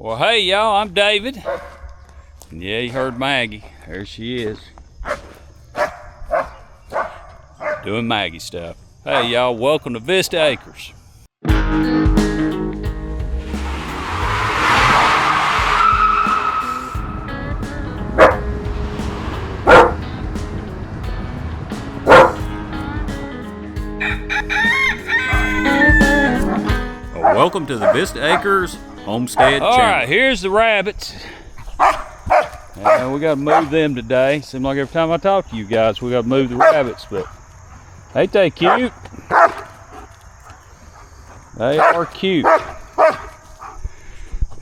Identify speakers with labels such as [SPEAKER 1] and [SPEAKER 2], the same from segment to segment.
[SPEAKER 1] Well, hey y'all, I'm David. And yeah, you heard Maggie. There she is. Doing Maggie stuff. Hey y'all, welcome to Vista Acres. Welcome to the Vista Acres Homestead channel. All right, here's the rabbits. We got to move them today. Seems like every time I talk to you guys, we got to move the rabbits, but ain't they cute? They are cute.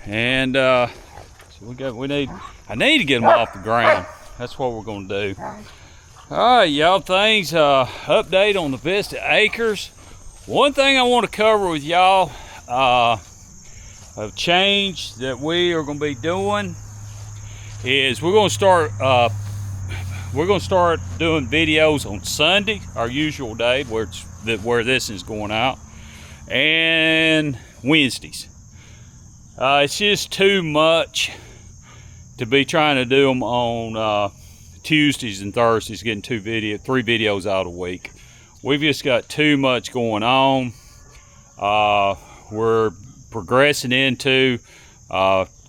[SPEAKER 1] And so I need to get them off the ground. That's what we're going to do. All right, y'all, update on the Vista Acres. One thing I want to cover with y'all, a change that we are going to be doing is we're going to start doing videos on Sunday, our usual day where this is going out, and Wednesdays. It's just too much to be trying to do them on Tuesdays and Thursdays, getting three videos out a week. We've just got too much going on. We're progressing into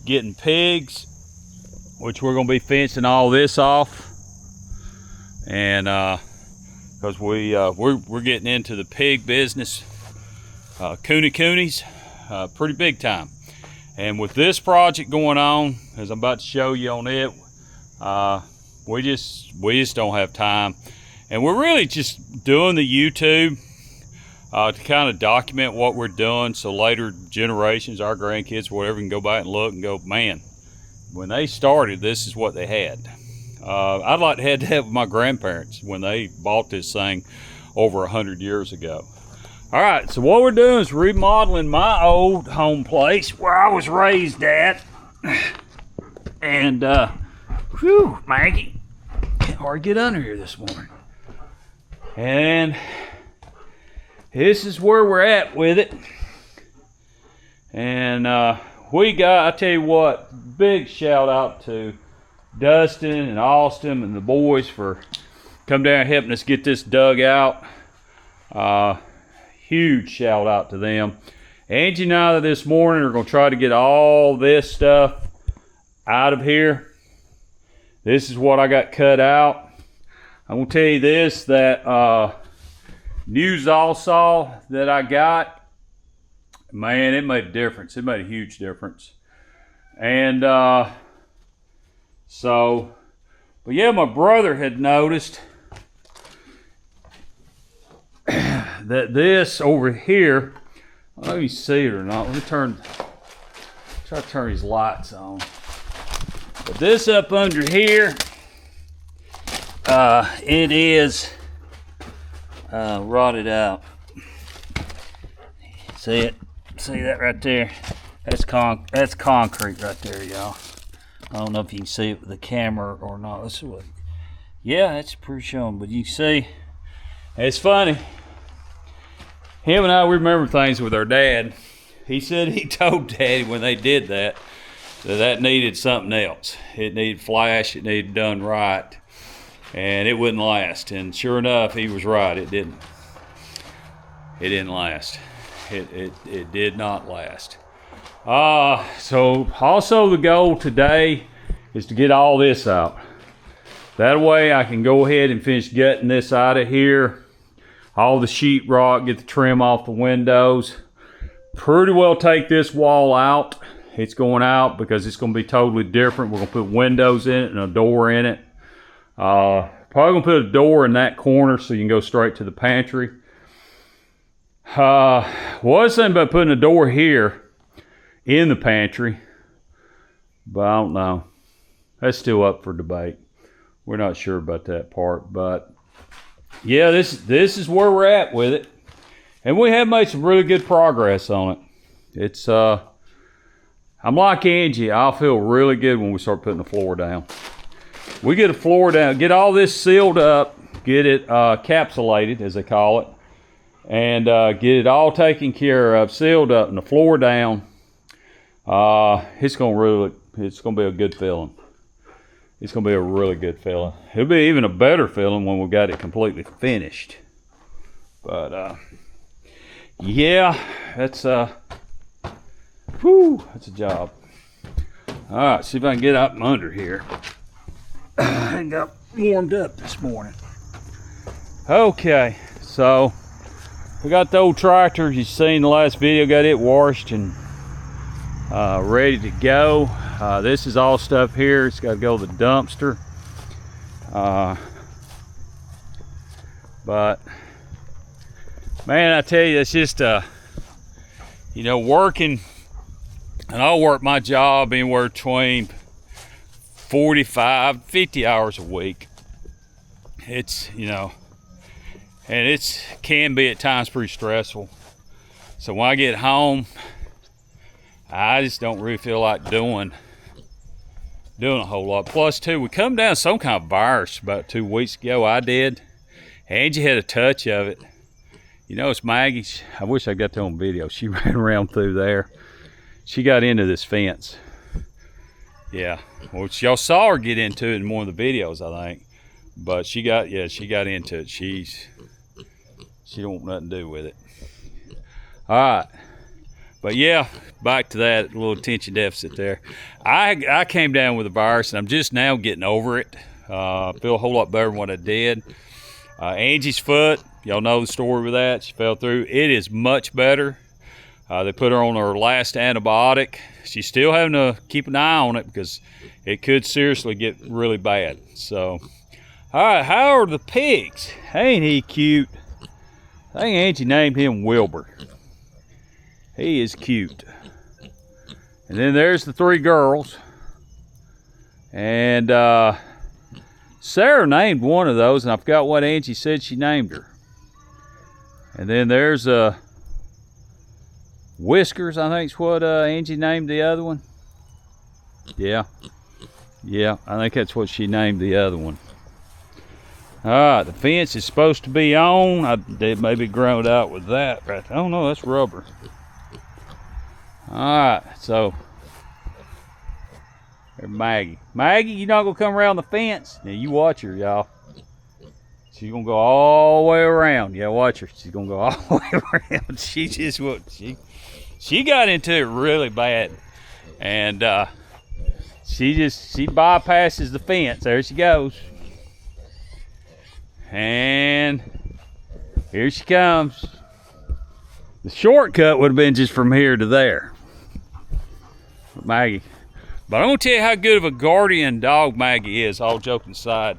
[SPEAKER 1] getting pigs, which we're going to be fencing all this off, and because we're getting into the pig business, coonies, pretty big time. And with this project going on, as I'm about to show you on it, we just don't have time, and we're really just doing the YouTube to kind of document what we're doing, so later generations, our grandkids, whatever, can go back and look and go, man, when they started, this is what they had. I'd like to have that with my grandparents when they bought this thing over 100 years ago. All right, so what we're doing is remodeling my old home place where I was raised at. And, whew, Maggie, hard to get under here this morning. And this is where we're at with it. And I tell you what, big shout out to Dustin and Austin and the boys for coming down and helping us get this dug out. Huge shout out to them. Angie and I this morning are going to try to get all this stuff out of here. This is what I got cut out. I'm going to tell you this, that new saw that I got, man, it made a difference. It made a huge difference. And but yeah, my brother had noticed that this over here, I don't know if you see it or not. Let me try to turn these lights on. But this up under here, it is rotted out. See it? See that right there? That's concrete right there, y'all. I don't know if you can see it with the camera or not. Let's see. Yeah, that's pretty shown, but you can see. It's funny. Him and I, we remember things with our dad. He said he told Daddy when they did that needed something else. It needed flash. It needed done right, and it wouldn't last. And sure enough, he was right. It didn't last. It did not last. So also the goal today is to get all this out. That way I can go ahead and finish gutting this out of here. All the sheetrock, get the trim off the windows. Pretty well take this wall out. It's going out because it's going to be totally different. We're going to put windows in it and a door in it. Probably going to put a door in that corner so you can go straight to the pantry. Was thinking about putting a door here in the pantry, but I don't know. That's still up for debate. We're not sure about that part, but yeah, this is where we're at with it, and we have made some really good progress on it. It's I'm like Angie. I'll feel really good when we start putting the floor down. We get a floor down, get all this sealed up, get it capsulated, as they call it, and get it all taken care of, sealed up, and the floor down. It's gonna be a good feeling. It's gonna be a really good feeling. It'll be even a better feeling when we got it completely finished. But yeah, that's that's a job. All right, see if I can get out from under here. I got warmed up this morning. Okay, so we got the old tractor you seen in the last video, got it washed and ready to go. This is all stuff here. It's got to go to the dumpster. But man, I tell you, it's just you know, working, and I'll work my job anywhere between 45, 50 hours a week. It's, you know, and it can be at times pretty stressful. So when I get home, I just don't really feel like doing a whole lot. Plus too, we come down some kind of virus about 2 weeks ago. I did. Angie had a touch of it. You know, it's Maggie's. I wish I got that on video. She ran around through there. She got into this fence. Yeah, well, y'all saw her get into it in one of the videos, I think. But she got into it. She don't want nothing to do with it. All right, but yeah, back to that little attention deficit there. I came down with a virus, and I'm just now getting over it. I feel a whole lot better than what I did. Angie's foot, y'all know the story with that. She fell through. It is much better. They put her on her last antibiotic. She's still having to keep an eye on it because it could seriously get really bad. So, all right, how are the pigs? Ain't he cute? I think Angie named him Wilbur. He is cute. And then there's the 3 girls. And Sarah named one of those, and I forgot what Angie said she named her. And then there's Whiskers, I think is what Angie named the other one. Yeah, I think that's what she named the other one. All right, the fence is supposed to be on. They may be ground out with that right there. Oh no, that's rubber. All right, so there's Maggie. Maggie, you're not gonna come around the fence. Now you watch her, y'all. She's gonna go all the way around. Yeah, watch her. She's gonna go all the way around. She just what she got into it really bad, and she bypasses the fence. There she goes, and here she comes. The shortcut would have been just from here to there, Maggie. But I'm gonna tell you how good of a guardian dog Maggie is. All joking aside,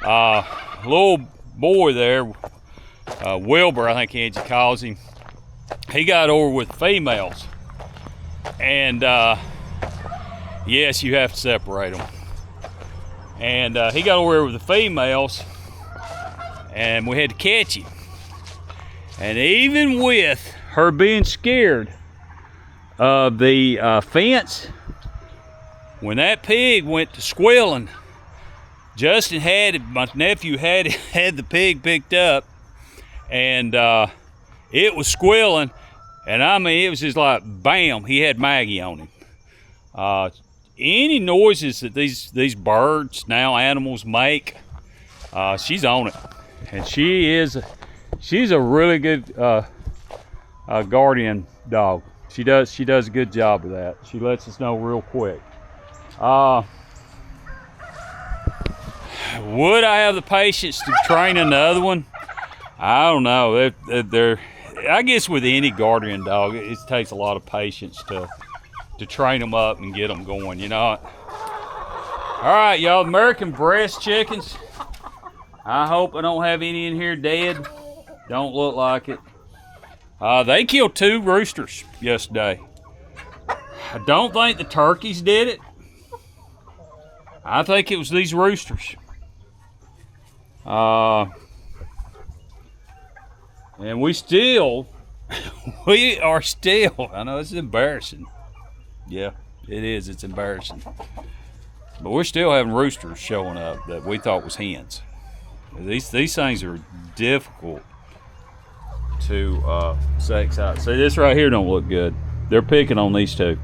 [SPEAKER 1] little boy there, Wilbur, I think Angie calls him. He got over with females, and yes, you have to separate them. And he got over with the females, and we had to catch him. And even with her being scared of the fence, when that pig went to squealing, Justin my nephew had the pig picked up, and it was squealing, and I mean, it was just like, bam, he had Maggie on him. Any noises that these birds, now animals, make, she's on it. And she's a really good guardian dog. She does a good job of that. She lets us know real quick. Would I have the patience to train another one? I don't know. I guess with any guardian dog, it takes a lot of patience to train them up and get them going, you know. All right, y'all, American breast chickens. I hope I don't have any in here dead. Don't look like it. They killed 2 roosters yesterday. I don't think the turkeys did it. I think it was these roosters. And we are still, I know it's embarrassing. Yeah, it is, it's embarrassing. But we're still having roosters showing up that we thought was hens. These things are difficult to sex out. See, this right here don't look good. They're picking on these 2.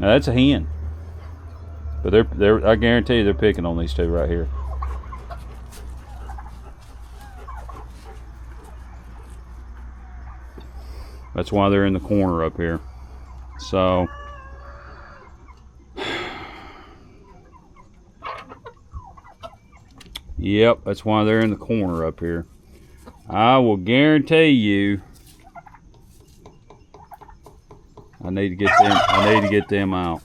[SPEAKER 1] Now, that's a hen. But they're I guarantee you they're picking on these two right here. That's why they're in the corner up here. So yep, that's why they're in the corner up here. I will guarantee you I need to get them out.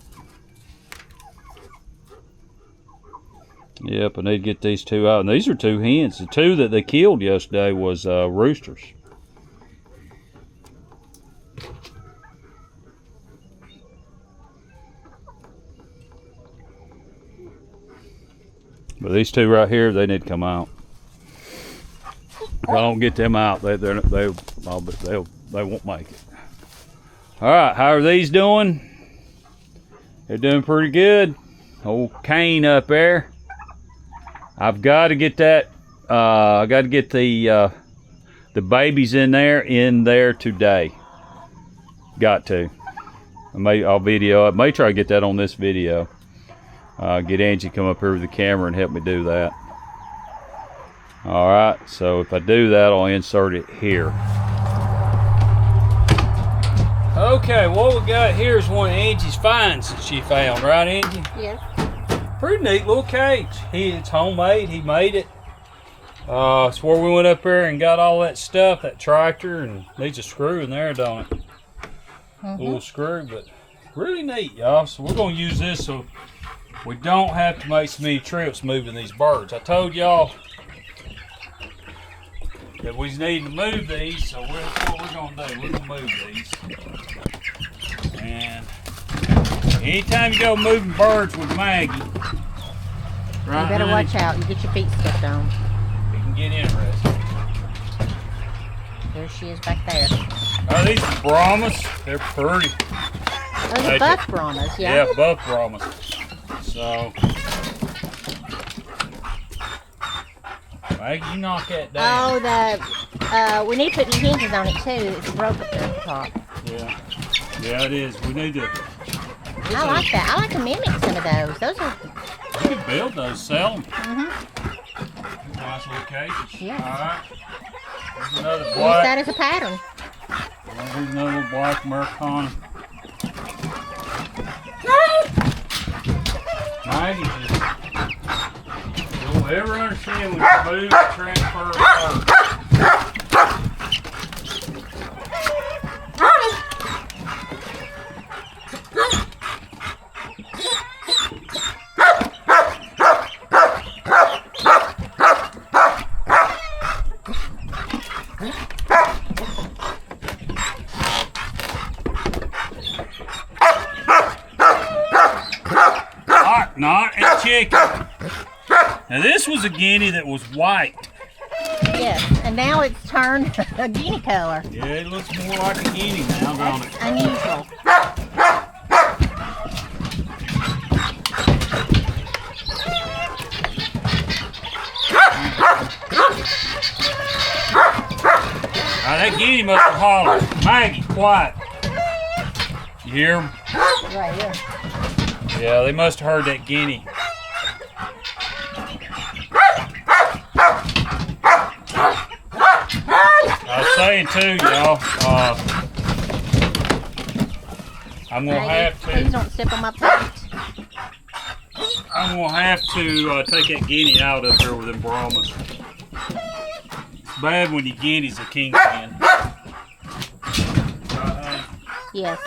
[SPEAKER 1] Yep, I need to get these two out. And these are two hens. The two that they killed yesterday was roosters. But these two right here, they need to come out. If I don't get them out, they won't make it. All right, how are these doing? They're doing pretty good. Old Kane up there. I've got to get that. I got to get the babies in there today. Got to. I'll video it. May try to get that on this video. Get Angie to come up here with the camera and help me do that. All right. So if I do that, I'll insert it here. Okay, what we got here is one of Angie's finds that she found, right, Angie?
[SPEAKER 2] Yes.
[SPEAKER 1] Pretty neat little cage. It's homemade. He made it. It's where we went up there and got all that stuff, that tractor, and needs a screw in there, don't it? A little screw, but really neat, y'all. So we're going to use this so we don't have to make so many trips moving these birds. I told y'all that we need to move these, so what we're going to do, we're going to move these. And anytime you go moving birds with Maggie, right,
[SPEAKER 2] you better watch out. You get your feet stepped on.
[SPEAKER 1] It can get interesting.
[SPEAKER 2] There she is back there.
[SPEAKER 1] Oh, these are Brahmas. They're pretty.
[SPEAKER 2] Those are buff Brahmas, yeah?
[SPEAKER 1] Yeah, buff Brahmas. So, Maggie, you knock that down.
[SPEAKER 2] Oh, we need to put new hinges on it too. It's broke up there at the top.
[SPEAKER 1] Yeah. Yeah, it is. We need to.
[SPEAKER 2] I like that. I like to mimic some of those. Those are.
[SPEAKER 1] You can build those, sell them. Nice little cages.
[SPEAKER 2] Yeah.
[SPEAKER 1] All right. Here's another
[SPEAKER 2] Use
[SPEAKER 1] black.
[SPEAKER 2] that as a pattern.
[SPEAKER 1] Here's another little black Americana. Maggie just. You'll ever understand when you move and transfer a bird. Not a chicken. Now this was a guinea that was white.
[SPEAKER 2] Yes, and now it's turned a guinea color.
[SPEAKER 1] Yeah, it looks more like a guinea now, don't it?
[SPEAKER 2] Unusual.
[SPEAKER 1] That guinea must have hollered. Maggie, quiet. You hear him?
[SPEAKER 2] Right here.
[SPEAKER 1] Yeah, they must have heard that guinea. I was saying too, y'all, I'm going to have to...
[SPEAKER 2] Please don't step on my plate.
[SPEAKER 1] I'm going to have to take that guinea out up there with them Brahmas. It's bad when your guinea's a kingpin.
[SPEAKER 2] Yes.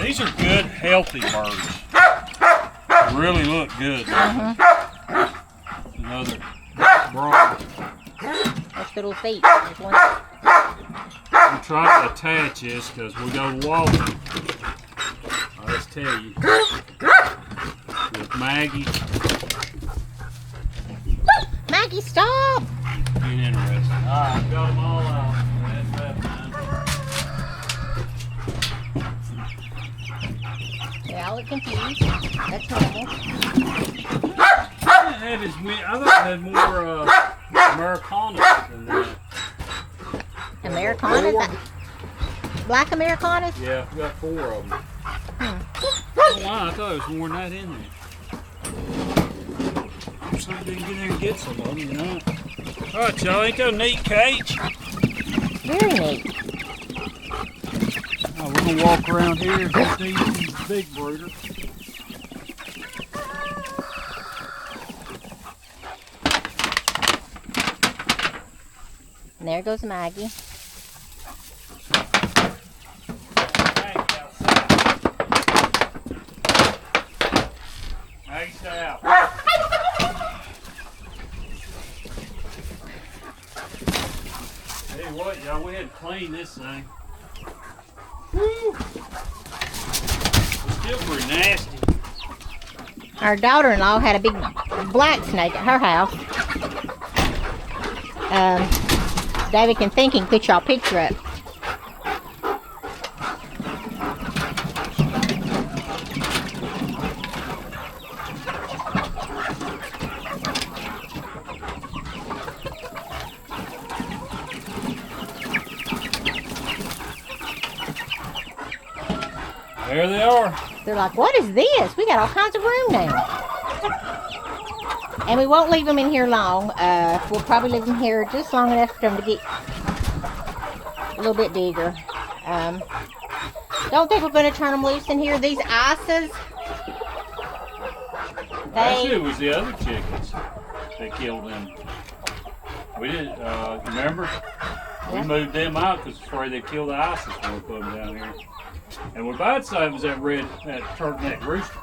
[SPEAKER 1] These are good, healthy birds. They really look good. Another Brahma.
[SPEAKER 2] That's good little feet. There's one.
[SPEAKER 1] I'm trying to attach this because we go walking. I'll just tell you. With Maggie.
[SPEAKER 2] Maggie, stop!
[SPEAKER 1] Get interesting. Alright, I've got them all out. That's that, man.
[SPEAKER 2] They all look confused. That's normal.
[SPEAKER 1] I thought it had more Americanas than that.
[SPEAKER 2] Americana? black Americanas?
[SPEAKER 1] Yeah, we got 4 of them. Oh wow, I thought there was more than that in there. Somebody didn't get in there and get some of them, you know. Alright, y'all, ain't that a neat cage?
[SPEAKER 2] Very neat.
[SPEAKER 1] Oh, we're gonna walk around here and get these big brooders.
[SPEAKER 2] And there goes Maggie.
[SPEAKER 1] Maggie, stay out. Hey, what, y'all? We had to clean this thing. Woo! It's still pretty nasty.
[SPEAKER 2] Our daughter-in-law had a big black snake at her house. David can think he can put y'all a picture up.
[SPEAKER 1] There they are.
[SPEAKER 2] They're like, what is this? We got all kinds of room now. And we won't leave them in here long. We'll probably leave them here just long enough for them to get a little bit bigger. Don't think we're going to turn them loose in here. These ices,
[SPEAKER 1] Actually, it was the other chickens that killed them. We didn't, remember? We moved them out because we were afraid they'd kill the ices when we put them down here. And what I'd say was that turtleneck rooster.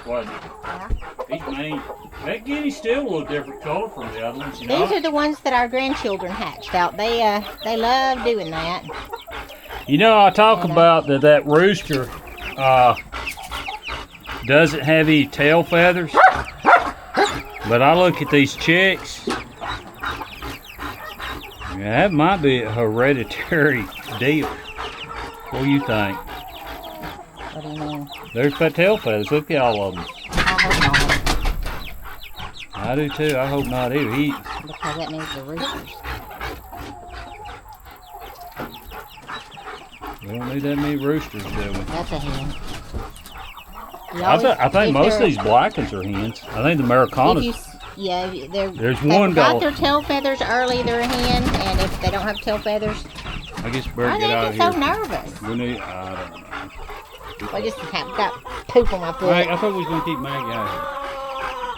[SPEAKER 1] Wasn't it?
[SPEAKER 2] Yeah.
[SPEAKER 1] He's mean. That guinea's still a little different color from the other ones, you know?
[SPEAKER 2] These are the ones that our grandchildren hatched out. They love doing that.
[SPEAKER 1] You know, I talk about that rooster doesn't have any tail feathers. But I look at these chicks. Yeah, that might be a hereditary deal. What do you think?
[SPEAKER 2] What do you mean?
[SPEAKER 1] There's that tail feathers. Look at all of them.
[SPEAKER 2] I hope not.
[SPEAKER 1] I do too. I hope not either.
[SPEAKER 2] Because that means the roosters.
[SPEAKER 1] We don't need that many roosters, do we?
[SPEAKER 2] That's a hen.
[SPEAKER 1] I think most of these black ones are hens. I think the Americanas.
[SPEAKER 2] There's
[SPEAKER 1] one
[SPEAKER 2] got
[SPEAKER 1] got
[SPEAKER 2] their tail feathers early, they're a hen, and if they don't have tail feathers,
[SPEAKER 1] I guess we
[SPEAKER 2] why
[SPEAKER 1] better get out
[SPEAKER 2] are
[SPEAKER 1] of
[SPEAKER 2] they
[SPEAKER 1] here.
[SPEAKER 2] so nervous?
[SPEAKER 1] We need. I don't know.
[SPEAKER 2] I just got poop on my foot.
[SPEAKER 1] I thought we was gonna keep Maggie out of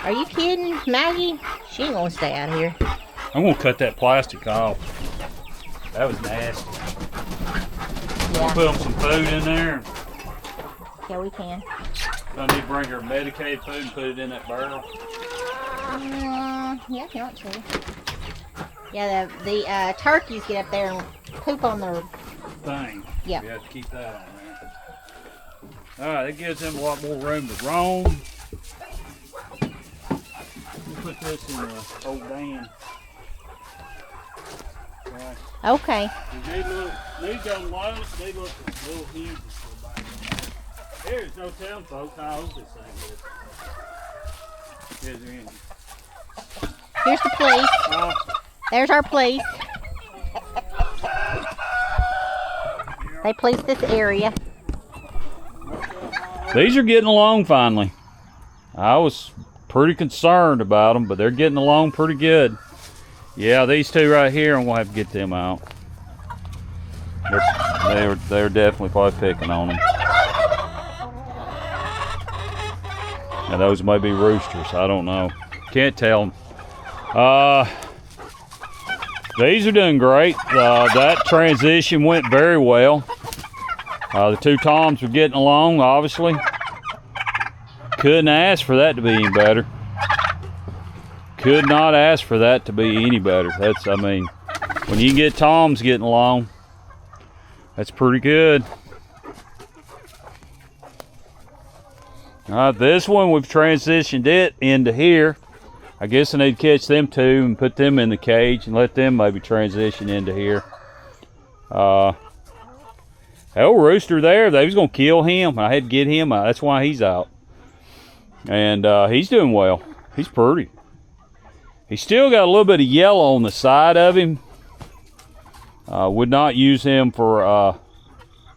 [SPEAKER 2] Are you kidding, Maggie? She ain't gonna stay out of here.
[SPEAKER 1] here. I'm gonna cut that plastic off. That was nasty.
[SPEAKER 2] Yeah,
[SPEAKER 1] Put some food in there.
[SPEAKER 2] yeah, we can.
[SPEAKER 1] I need to bring her medicated food and put it in that barrel.
[SPEAKER 2] Yeah, if you want to. Yeah, the turkeys get up there and poop on their
[SPEAKER 1] Thing.
[SPEAKER 2] Yeah.
[SPEAKER 1] You have to keep that on there. Alright, that gives them a lot more room to roam. We'll put this in the old van. Right.
[SPEAKER 2] Okay.
[SPEAKER 1] These on loads, they look little huge. There's no telling folks how old this thing is. Here's the engine.
[SPEAKER 2] Here's the police. There's our police. They police this area.
[SPEAKER 1] These are getting along finally. I was pretty concerned about them, but they're getting along pretty good. Yeah, these two right here, I'm gonna have to get them out. They're definitely probably picking on them. Now those may be roosters. I don't know. Can't tell them. These are doing great. That transition went very well. The two toms were getting along, obviously. Couldn't ask for that to be any better. Could not ask for that to be any better. I mean, when you get toms getting along, that's pretty good. This one, we've transitioned it into here. I guess I need to catch them two and put them in the cage and let them maybe transition into here. That old rooster there, they was gonna kill him. I had to get him out. That's why he's out. And he's doing well. He's pretty. He's still got a little bit of yellow on the side of him. Would not use him for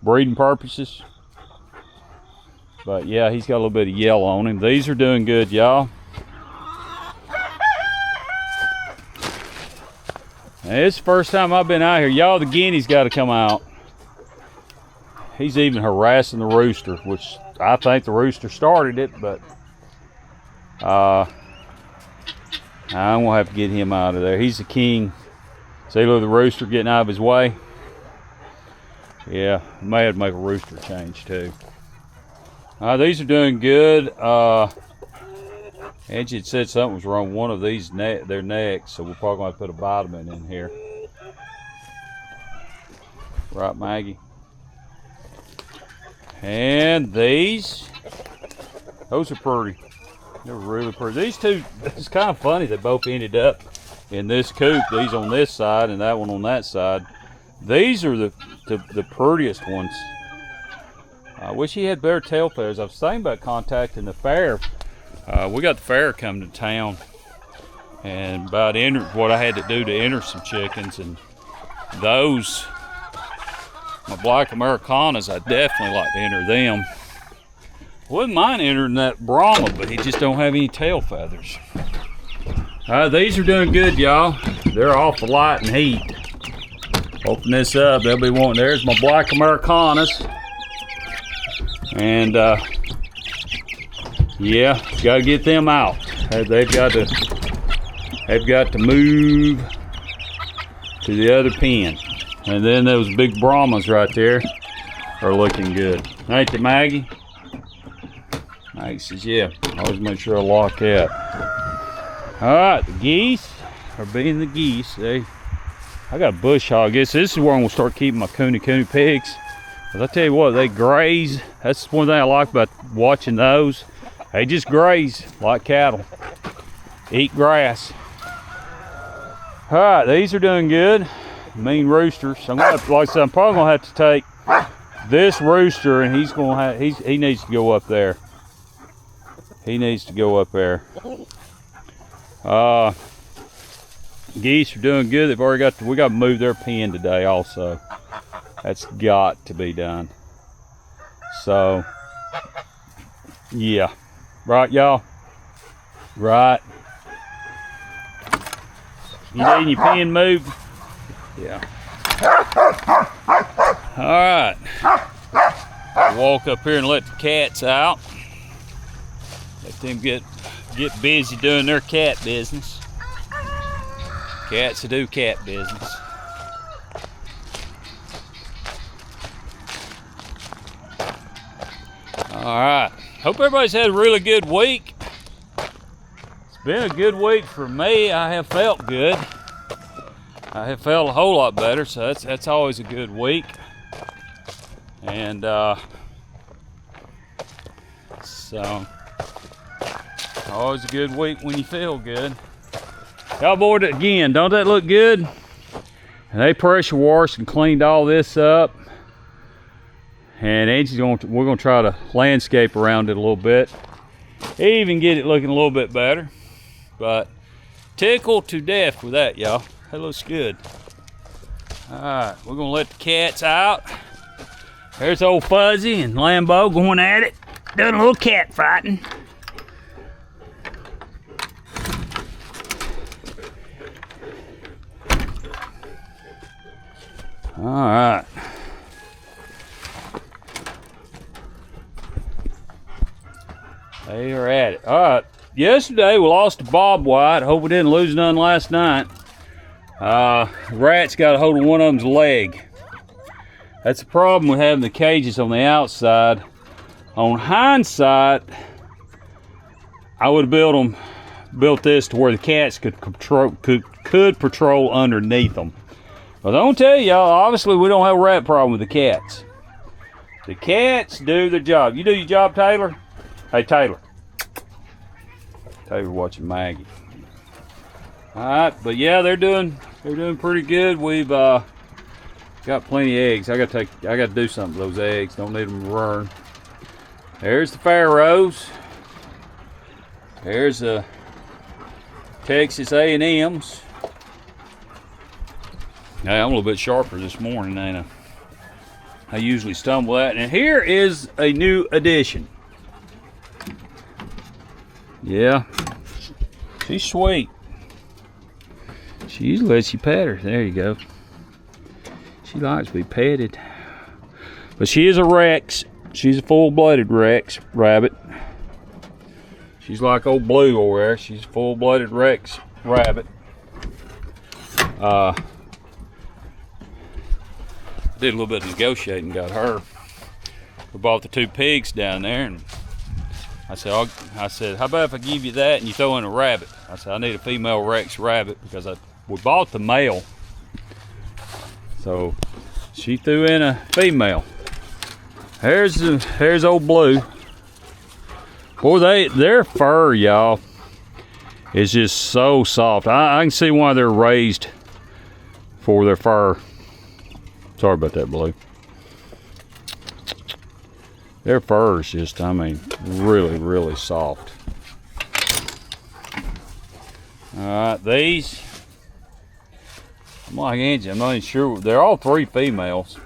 [SPEAKER 1] breeding purposes. But yeah, he's got a little bit of yellow on him. These are doing good, y'all. It's the first time I've been out here. Y'all, the guinea's got to come out. He's even harassing the rooster, which I think the rooster started it, but I'm gonna have to get him out of there. He's the king. See, look, the rooster getting out of his way. Yeah, I may have to make a rooster change too. These are doing good. Angie had said something was wrong with one of these their necks, so we're probably going to put a vitamin in here. Right, Maggie? And these, those are pretty. They're really pretty. These two, it's kind of funny. They both ended up in this coop. These on this side and that one on that side. These are the prettiest ones. I wish he had better tail feathers. I was thinking about contacting the fair. We got the fair coming to town, and about what I had to do to enter some chickens, and those, my black Americanas, I definitely like to enter them. Wouldn't mind entering that Brahma, but he just don't have any tail feathers. These are doing good, y'all. They're off the light and heat. Open this up, they'll be wanting. There's my black Americanas. And yeah, gotta get them out. They've got to move to the other pen. And then those big Brahmas right there are looking good. Ain't they, Maggie? Maggie says, yeah. Always make sure I lock that. All right, the geese are being the geese. I got a bush hog. This is where I'm gonna start keeping my cooney pigs. But I tell you what, they graze. That's one thing I like about watching those. They just graze like cattle. Eat grass. All right, these are doing good. Mean roosters. I'm gonna have, like I said, I'm probably gonna have to take this rooster, and he's gonna have. He needs to go up there. He needs to go up there. Geese are doing good. They've already got. We got to move their pen today also. That's got to be done. So, yeah. Right, y'all? Right. You need your pen moved? Yeah. All right. I'll walk up here and let the cats out. Let them get busy doing their cat business. Cats who do cat business. All right, hope everybody's had a really good week. It's been a good week for me. I have felt good. I have felt a whole lot better, so that's always a good week. And so always a good week when you feel good. Y'all bored again, don't that look good? And they pressure washed and cleaned all this up. And we're gonna try to landscape around it a little bit. Even get it looking a little bit better. But tickled to death with that, y'all. That looks good. All right, we're gonna let the cats out. There's old Fuzzy and Lambo going at it. Doing a little cat fighting. All right. They are at it. All right. Yesterday we lost to Bob White. Hope we didn't lose none last night. Rats got a hold of one of them's leg. That's the problem with having the cages on the outside. On hindsight, I would have built this to where the cats could patrol underneath them. But I'm gonna tell y'all, obviously we don't have a rat problem with the cats. The cats do their job. You do your job, Taylor? Hey, Taylor. Taylor watching Maggie. All right, but yeah, they're doing pretty good. We've got plenty of eggs. I got to do something with those eggs. Don't need them to run. There's the Pharaohs. There's the Texas A&Ms. Hey, I'm a little bit sharper this morning, ain't I? I usually stumble at. And here is a new addition. Yeah, she's sweet. She usually lets you pet her. There you go. She likes to be petted. But she is a Rex. She's a full-blooded Rex rabbit. She's like old Blue over there. She's a full-blooded Rex rabbit. Did a little bit of negotiating, got her. We bought the 2 pigs down there, and I said, how about if I give you that and you throw in a rabbit? I said, I need a female Rex rabbit because we bought the male. So she threw in a female. Here's old Blue. Boy, their fur, y'all, is just so soft. I can see why they're raised for their fur. Sorry about that, Blue. Their fur is just, I mean, really, really soft. All right, these, I'm like Angie, I'm not even sure. They're all 3 females.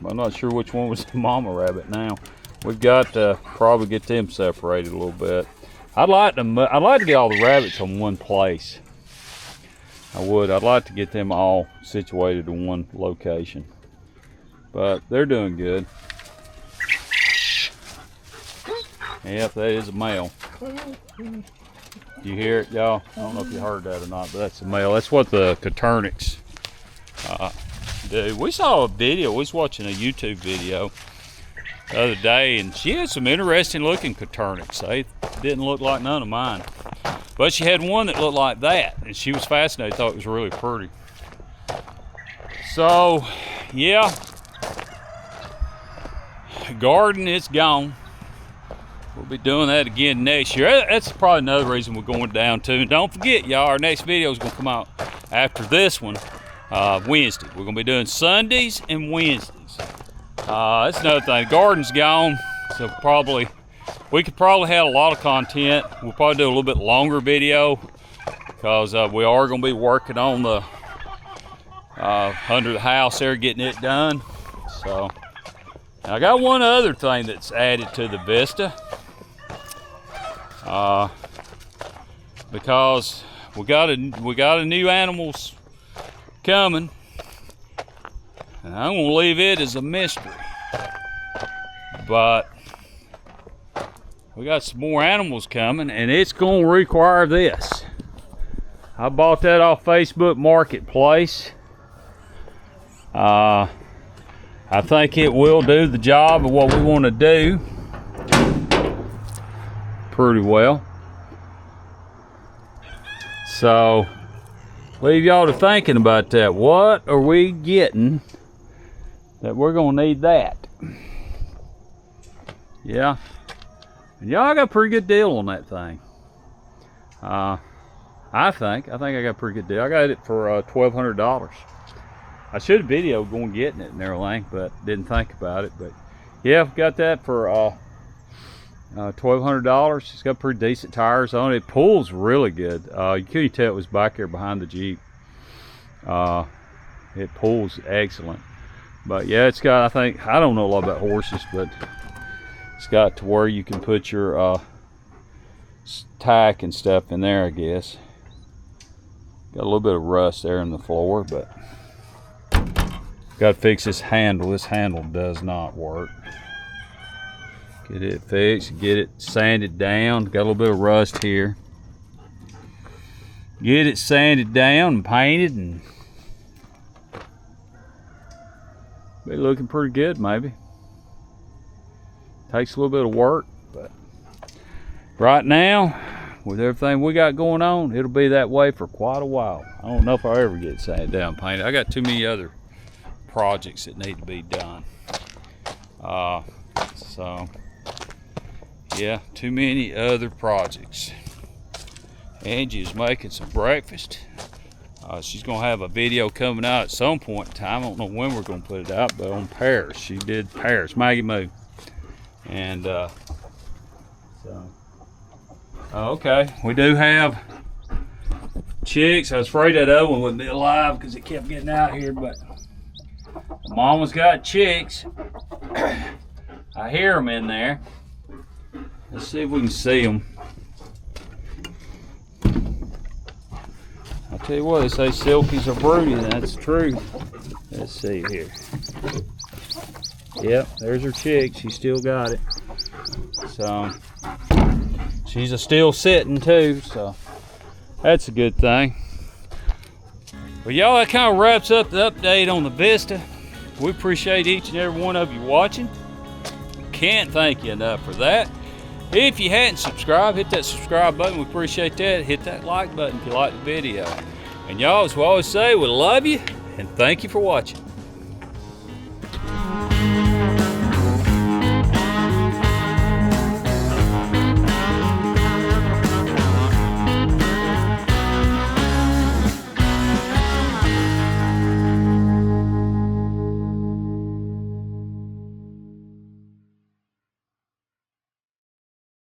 [SPEAKER 1] I'm not sure which one was the mama rabbit now. We've got to probably get them separated a little bit. I'd like to get all the rabbits on one place. I would. I'd like to get them all situated in one location. But they're doing good. Yep, that is a male. Do you hear it, y'all? I don't know if you heard that or not, but that's a male. That's what the Coternics do. We saw a video. We was watching a YouTube video the other day, and she had some interesting looking Coternics. They didn't look like none of mine. But she had one that looked like that, and she was fascinated, thought it was really pretty. So, yeah. Garden, it's gone. We'll be doing that again next year. That's probably another reason we're going down too. And don't forget, y'all, our next video is going to come out after this one, Wednesday. We're going to be doing Sundays and Wednesdays. That's another thing. The garden's gone, so we could probably have a lot of content. We'll probably do a little bit longer video because we are going to be working on the under the house there, getting it done. So. I got one other thing that's added to the vista, because we got a new animals coming, and I'm gonna leave it as a mystery. But we got some more animals coming, and it's gonna require this. I bought that off Facebook Marketplace. I think it will do the job of what we want to do pretty well. So, leave y'all to thinking about that. What are we getting that we're going to need that? Yeah. And y'all got a pretty good deal on that thing. I think I got a pretty good deal. I got it for $1,200. I should have videoed going getting it and everything, but didn't think about it. But yeah, I've got that for $1,200. It's got pretty decent tires on it. It pulls really good. You couldn't tell it was back there behind the Jeep. It pulls excellent. But yeah, it's got, I don't know a lot about horses, but it's got to where you can put your tack and stuff in there, I guess. Got a little bit of rust there in the floor, but got to fix this handle. This handle does not work. Get it fixed, get it sanded down. Got a little bit of rust here. Get it sanded down and painted, and be looking pretty good, maybe. Takes a little bit of work, but right now, with everything we got going on, it'll be that way for quite a while. I don't know if I'll ever get sanded down and painted. I got too many other projects that need to be done. So yeah, too many other projects. Angie is making some breakfast. She's gonna have a video coming out at some point in time. I don't know when we're gonna put it out, but on pears. She did pears, Maggie moo. And so okay, we do have chicks. I was afraid that other one wouldn't be alive because it kept getting out here, but Mama's got chicks. I hear them in there. Let's see if we can see them. I'll tell you what, they say silkies are broody, and that's true. Let's see here. Yep, there's her chick. She still got it. So she's still sitting too, so that's a good thing. Well, y'all, that kind of wraps up the update on the Vista. We appreciate each and every one of you watching. Can't thank you enough for that. If you hadn't subscribed, hit that subscribe button. We appreciate that. Hit that like button if you like the video. And y'all, as we always say, we love you and thank you for watching.